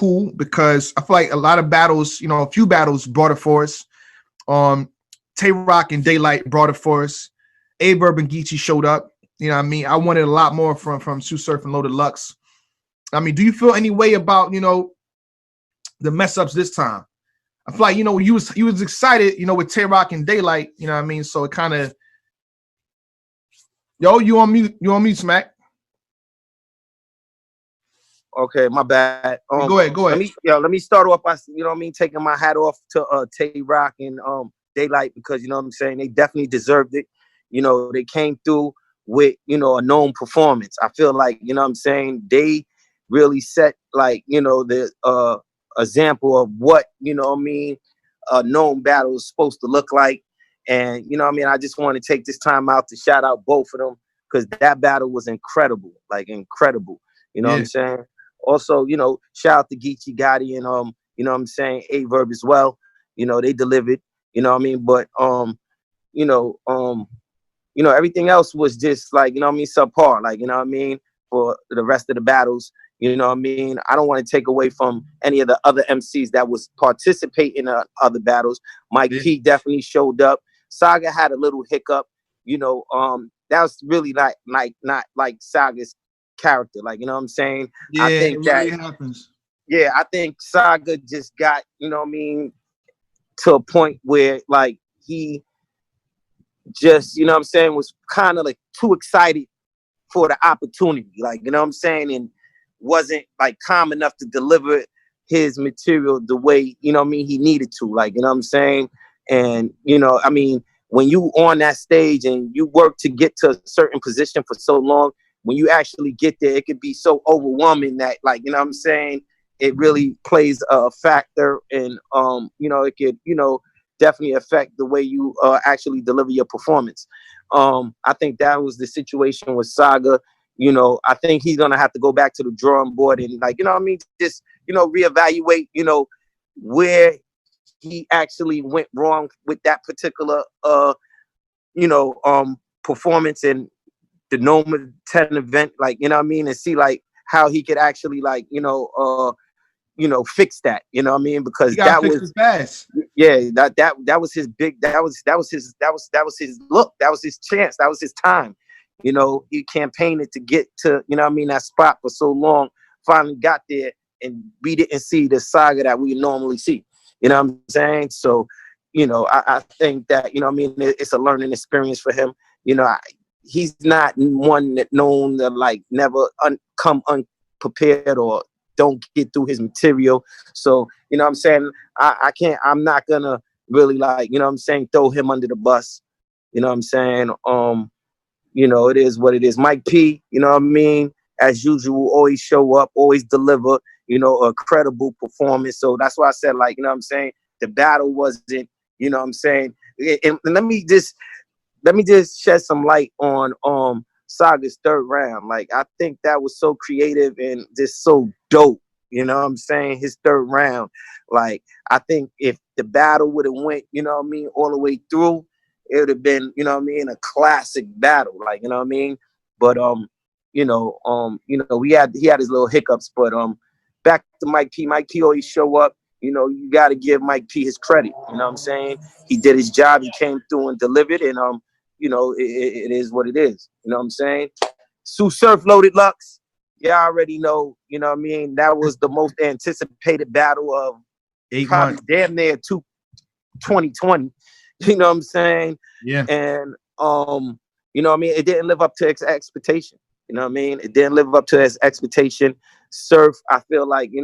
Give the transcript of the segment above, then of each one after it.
cool because I feel like a lot of battles, a few battles brought it for us. Tay Rock and Daylight brought it for us. Averb and Geechee showed up. You know what I mean? I wanted a lot more from Sue Surf and Loaded Lux. I mean, do you feel any way about, the mess ups this time? I feel like, you was excited, with Tay Rock and Daylight, you know what I mean? So it kind of, you on mute, Smack. Okay, my bad. Go ahead. Let me start off by, taking my hat off to Tay Rock and Daylight, because they definitely deserved it. They came through with a known performance. I feel like they really set the example of what a known battle is supposed to look like. And I just want to take this time out to shout out both of them, because that battle was incredible, you know what I'm saying? Also, shout out to Geechee Gotti and Averb as well. They delivered, but everything else was just subpar, for the rest of the battles. I don't want to take away from any of the other MCs that was participating in other battles. Mike P definitely showed up. Saga had a little hiccup, that was really not like Saga's character. Yeah, I think that really happens. Yeah, I think Saga just got, to a point where he just, was kind of too excited for the opportunity, and wasn't calm enough to deliver his material the way, he needed to, and, when you on that stage and you work to get to a certain position for so long, when you actually get there, it could be so overwhelming that it really plays a factor, and, it could, definitely affect the way you actually deliver your performance. I think that was the situation with Saga. I think he's gonna have to go back to the drawing board and just reevaluate, where he actually went wrong with that particular performance in the Nome 10 event, and see how he could actually fix that, because that was fast. Yeah, that was his big, that was his look, that was his chance, that was his time. He campaigned to get to, that spot for so long, finally got there, and we didn't see the Saga that we normally see. So, I think that, it's a learning experience for him. He's not one that known to never come unprepared or don't get through his material. So, I'm not gonna really throw him under the bus. It is what it is. Mike P, as usual, always show up, always deliver, a credible performance. So that's why I said, the battle wasn't, and let me just shed some light on Saga's third round. I think that was so creative and just so dope. His third round. I think if the battle would have went, all the way through, it would have been, a classic battle. But he had his little hiccups. But back to Mike P. Mike P always show up. You got to give Mike P his credit. He did his job. He came through and delivered, and it is what it is. Sue Surf, Loaded Lux. Yeah, I already know. That was the most anticipated battle of 8 probably months. damn near 2020. Yeah. And it didn't live up to expectation. It didn't live up to his expectation. Surf, I feel like, he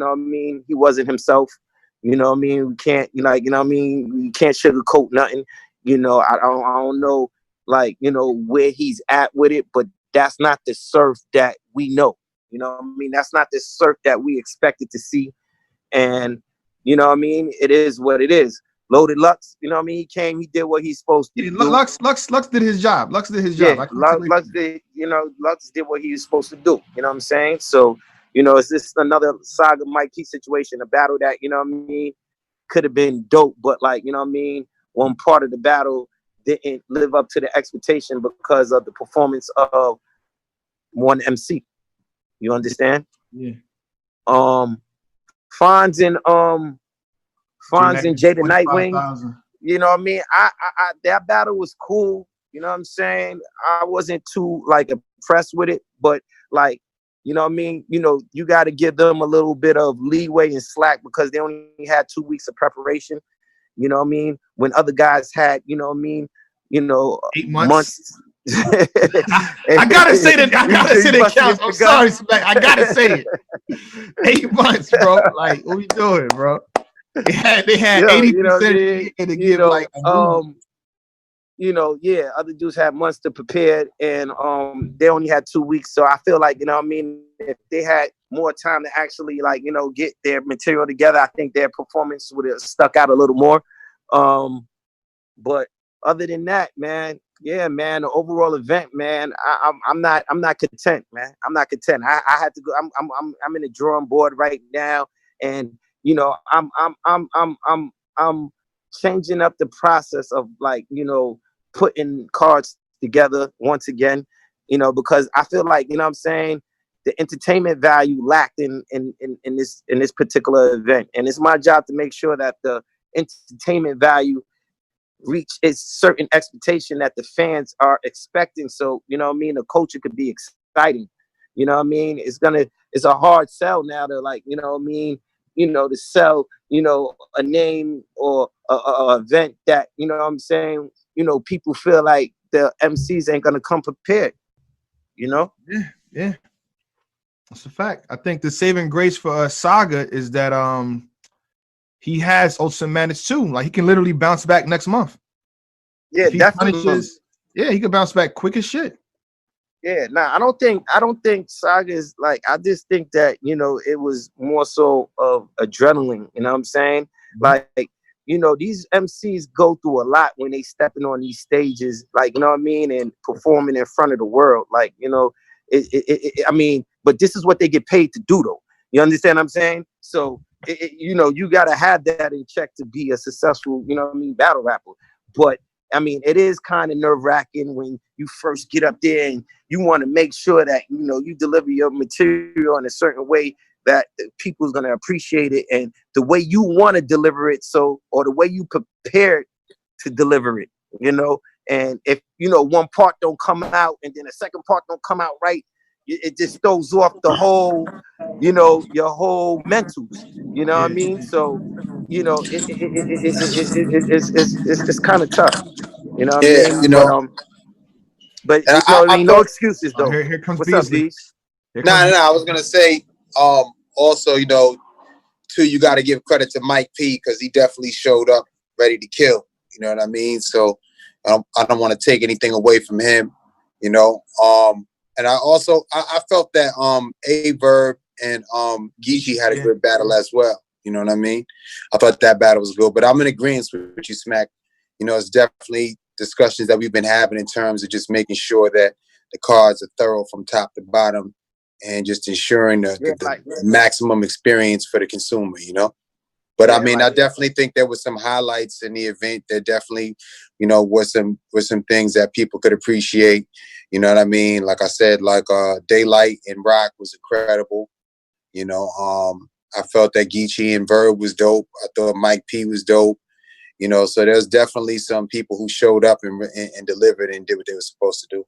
wasn't himself. We can't, we can't sugarcoat nothing. I don't know, where he's at with it, but that's not the Surf that we know. That's not the Surf that we expected to see. And, it is what it is. Loaded Lux, he came, he did what he's supposed to do. Lux did his job. Lux did his job. Lux did, Lux did what he was supposed to do. So, it's just another Saga Mike P situation, a battle that, could have been dope, but one part of the battle didn't live up to the expectation because of the performance of one MC. You understand? Yeah. Fonz and Jada Nightwing. 25,000. You know what I mean? I that battle was cool. You know what I'm saying? I wasn't too like impressed with it, but like, you know what I mean? You know, you got to give them a little bit of leeway and slack because they only had 2 weeks of preparation. You know what I mean? When other guys had, you know what I mean? 8 months. I gotta say that. I gotta say that counts. I'm sorry, Smack. I gotta say it. 8 months, bro. Like, what we doing, bro? They had 80% to give like other dudes had months to prepare, and they only had 2 weeks. So I feel like, you know what I mean, if they had more time to actually like, get their material together, I think their performance would have stuck out a little more. But other than that, man, yeah, man, the overall event, man, I'm not content, man. I'm not content. I had to go. I'm in the drawing board right now, and I'm changing up the process of like, putting cards together once again, because I feel like, you know what I'm saying, the entertainment value lacked in this particular event, and it's my job to make sure that the entertainment value reach its certain expectation that the fans are expecting. So, you know what I mean, the culture could be exciting. You know what I mean? It's a hard sell now to like, you know what I mean, to sell, a name or a event that, you know what I'm saying, people feel like the MCs ain't gonna come prepared, Yeah. That's a fact. I think the saving grace for Saga is that he has Ultimate Madness too. Like, he can literally bounce back next month. Yeah, definitely. He can bounce back quick as shit. Yeah, I don't think Saga is like, I just think that, it was more so of adrenaline, you know what I'm saying? Like, these MCs go through a lot when they stepping on these stages, like, you know what I mean, and performing in front of the world. Like, I mean, but this is what they get paid to do, though. You understand what I'm saying? So, you got to have that in check to be a successful, you know what I mean, battle rapper. But I mean, it is kind of nerve-wracking when you first get up there and you want to make sure that, you deliver your material in a certain way that people's going to appreciate it, and the way you want to deliver it, or the way you prepared to deliver it, and if, one part don't come out and then the second part don't come out right, it just throws off the whole, your whole mentals, you know what I mean? So, it's kind of tough, you know what I mean? But you know what I mean? No excuses though. Here comes What's up, Beasley. Beast? I was gonna say, also, too, you got to give credit to Mike P, because he definitely showed up ready to kill. You know what I mean? So I don't want to take anything away from him. And I also I felt that A-Verb and Geechee had a good battle as well. You know what I mean? I thought that battle was good, but I'm in agreement with you, Smack. It's definitely discussions that we've been having in terms of just making sure that the cards are thorough from top to bottom, and just ensuring the maximum experience for the consumer, But I mean, I definitely think there was some highlights in the event that definitely, was some things that people could appreciate. You know what I mean? Like I said, like Daylight and Rock was incredible. I felt that Geechee and Verb was dope. I thought Mike P was dope. So there's definitely some people who showed up and delivered and did what they were supposed to do.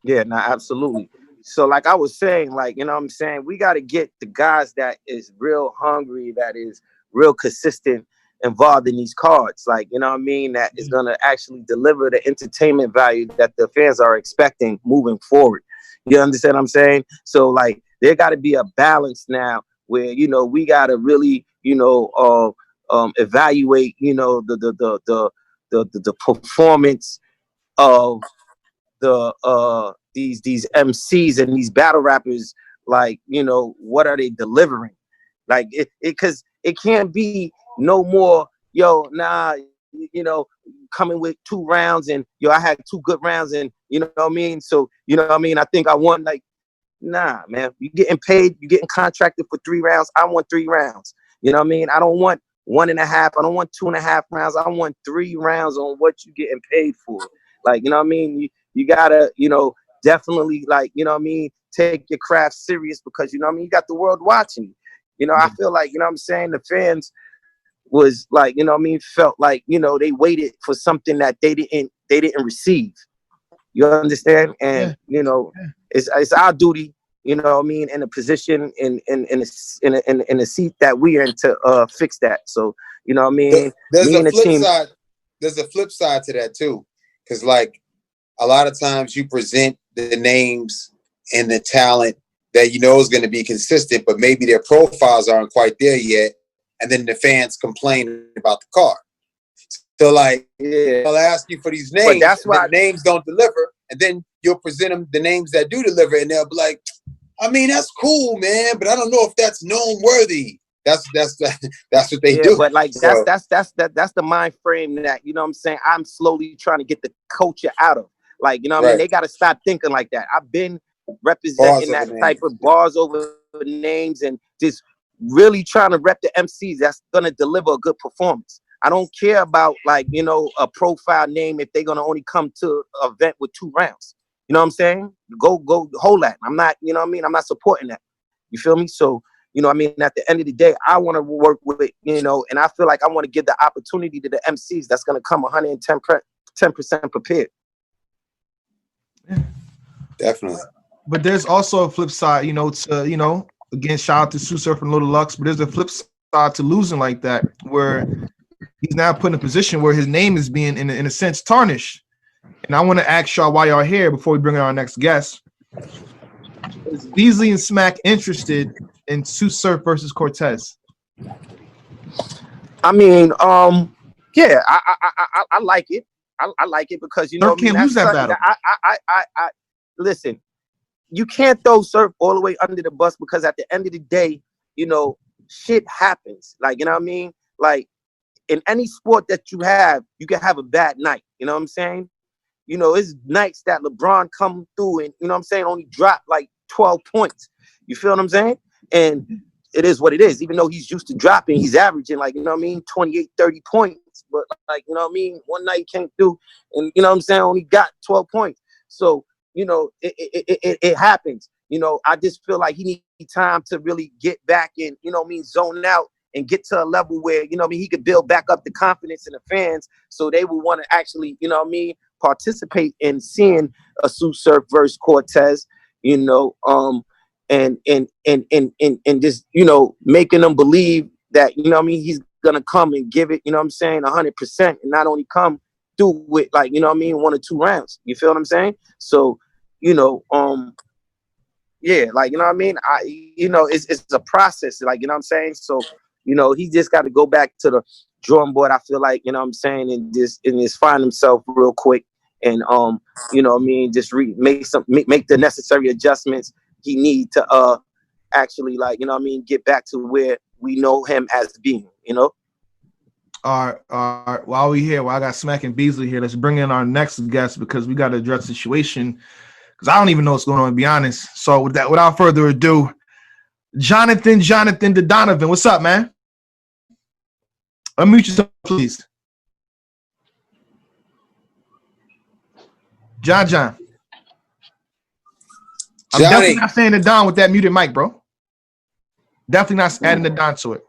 Yeah, absolutely. So like I was saying, like, you know what I'm saying, we got to get the guys that is real hungry, that is real consistent, involved in these cards. Like, you know what I mean, that is going to actually deliver the entertainment value that the fans are expecting moving forward. You understand what I'm saying? So like, there got to be a balance now where, we got to really, evaluate, the performance of these MCs and these battle rappers. Like, what are they delivering? Like, because it can't be no more, coming with 2 rounds and I had 2 good rounds, and you know what I mean? So, you know what I mean? I think I won. Like, nah, man, you getting paid, you getting contracted for 3 rounds. I want 3 rounds. You know what I mean? I don't want 1.5. I don't want 2.5 rounds. I want 3 rounds on what you getting paid for. Like, you know what I mean? You gotta, definitely, like, you know what I mean, take your craft serious, because, you know what I mean, you got the world watching you. You know, I feel like, you know what I'm saying, the fans was like, you know what I mean, felt like, you know, they waited for something that they didn't receive. You understand? And you know, it's our duty, you know what I mean, in a position in a seat that we are in to fix that. So, you know what I mean? There's Me a and the flip team. side. There's a flip side to that too. Cause like a lot of times you present the names and the talent that you know is going to be consistent, but maybe their profiles aren't quite there yet. And then the fans complain about the car. So like, I'll ask you for these names, but that's why the names don't deliver, and then you'll present them the names that do deliver, and they'll be like, I mean, that's cool, man, but I don't know if that's known worthy. That's what they do. But like so, that's the mind frame that, you know what I'm saying, I'm slowly trying to get the culture out of. Like, you know what I mean? They gotta stop thinking like that. I've been representing that type of bars over names and just really trying to rep the MCs that's gonna deliver a good performance. I don't care about, like, you know, a profile name if they're gonna only come to an event with 2 rounds. You know what I'm saying? Go hold that. I'm not, you know what I mean? I'm not supporting that. You feel me? So, you know what I mean? At the end of the day, I want to work with, you know, and I feel like I want to give the opportunity to the MCs that's going to come 110% prepared. Definitely. But there's also a flip side, you know, to, you know, again, shout out to Sue Surf and Little Lux, but there's a flip side to losing like that, where he's now put in a position where his name is being, in a sense, tarnished. And I want to ask y'all why y'all here before we bring in our next guest. Is Beasley and Smack interested in Sue Surf versus Cortez? I mean, yeah, I like it. I like it because, you know, Surf can't lose that battle. I listen, you can't throw Surf all the way under the bus, because at the end of the day, you know, shit happens. Like, you know what I mean? Like, in any sport that you have, you can have a bad night. You know what I'm saying? You know, it's nights that LeBron come through and, you know what I'm saying, only drop like 12 points. You feel what I'm saying? And it is what it is. Even though he's used to dropping, he's averaging, like, you know what I mean, 28, 30 points. But, like, you know what I mean, one night he came through and, you know what I'm saying, only got 12 points. So, you know, it happens. You know, I just feel like he needs time to really get back and, you know what I mean, zone out and get to a level where, you know what I mean, he could build back up the confidence in the fans, so they will want to actually, you know what I mean, participate in seeing a Sue Surf versus Cortez, you know, and just, you know, making them believe that, you know what I mean, he's gonna come and give it, you know what I'm saying, 100%, and not only come through with, like, you know what I mean, 1 or 2 rounds. You feel what I'm saying? So, you know, yeah, like, you know what I mean, you know, it's a process, like, you know what I'm saying. So, you know, he just got to go back to the drawing board, I feel like, you know what I'm saying, and just find himself real quick, and you know what I mean, just make the necessary adjustments he need to actually, like, you know what I mean, get back to where we know him as being, you know. All right. While we here, while I got Smack and Beasley here, let's bring in our next guest, because we got to address the situation, because I don't even know what's going on, to be honest. So with that, without further ado, Jonathan the Donovan, what's up, man? Unmute yourself, please. John. I'm definitely not saying the Don with that muted mic, bro. Definitely not adding the Don to it.